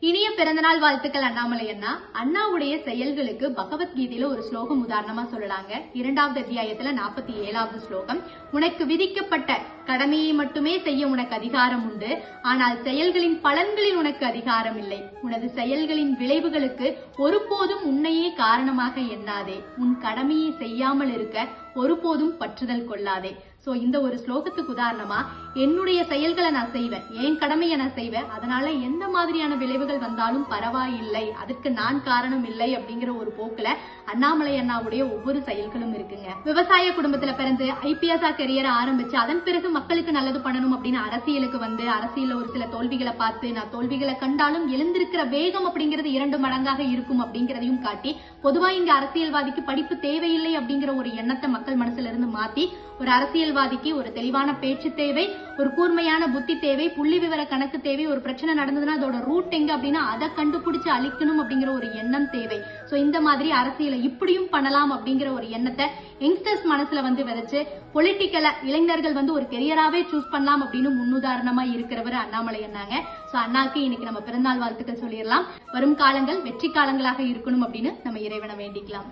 இனிய பிறந்தநாள் வாழ்த்துக்கள் அண்ணாமலை அண்ணா. அண்ணாவுடைய செயல்களுக்கு பகவத்கீதையில ஒரு ஸ்லோகம் உதாரணமா சொல்லலாங்க. 2வது அத்தியாயத்துல 47வது ஸ்லோகம், உனக்கு விதிக்கப்பட்ட கடமையை மட்டுமே செய்ய உனக்கு அதிகாரம் உண்டு, ஆனால் செயல்களின் பலன்களில் உனக்கு அதிகாரம் இல்லை. உனது செயல்களின் விளைவுகளுக்கு ஒருபோதும் உன்னையே காரணமாக எண்ணாதே. உன் கடமையை செய்யாமல் இருக்க ஒருபோதும் பற்றுதல் கொள்ளாதே. சோ இந்த ஒரு ஸ்லோகத்துக்கு உதாரணமா என்னுடைய செயல்களை நான் செய்வேன், என் கடமையை நான் செய்வேன், அதனால எந்த மாதிரியான விளைவுகள் வந்தாலும் பரவாயில்லை, அதற்கு நான் காரணம் இல்லை அப்படிங்கிற ஒரு போக்குல அண்ணாமலை அண்ணாவுடைய ஒவ்வொரு செயல்களும் இருக்குங்க. விவசாய குடும்பத்துல பிறந்து IPS கெரியரை ஆரம்பிச்சு அதன் பிறகு மக்களுக்கு நல்லது பண்ணணும் அப்படின்னு அரசியலுக்கு வந்து அரசியல ஒரு சில தோல்விகளை பார்த்து நான் தோல்விகளை கண்டாலும் எழுந்திருக்கிற வேகம் அப்படிங்கிறது 2 மடங்காக இருக்கும் அப்படிங்கறதையும் காட்டி, பொதுவா இங்க அரசியல்வாதிக்கு படிப்பு தேவையில்லை அப்படிங்கிற ஒரு எண்ணத்தை மக்கள் மனசுல இருந்து மாத்தி ஒரு அரசியல்வாதிக்கு ஒரு தெளிவான பேச்சு தேவை, ஒரு கூர்மையான புத்தி தேவை, புள்ளி விவர கணக்கு தேவை, ஒரு பிரச்சனை நடந்ததுன்னா அதோட ரூட் எங்க அப்படின்னா அதை கண்டுபிடிச்சு அழிக்கணும் அப்படிங்கிற ஒரு எண்ணம் தேவை. சோ இந்த மாதிரி அரசியலை இப்படியும் பண்ணலாம் அப்படிங்கிற ஒரு எண்ணத்தை யங்ஸ்டர்ஸ் மனசுல வந்து விதைச்சு பொலிட்டிக்கல இளைஞர்கள் வந்து ஒரு கெரியராவே சூஸ் பண்ணலாம் அப்படின்னு முன்னுதாரணமா இருக்கிறவர் அண்ணாமலை அண்ணாங்க. சோ அண்ணாக்கு இன்னைக்கு நம்ம பிறந்தநாள் வாழ்த்துக்கள் சொல்லிடலாம். வரும் காலங்கள் வெற்றி காலங்களாக இருக்கணும் அப்படின்னு நம்ம இறைவனை வேண்டிக்கலாம்.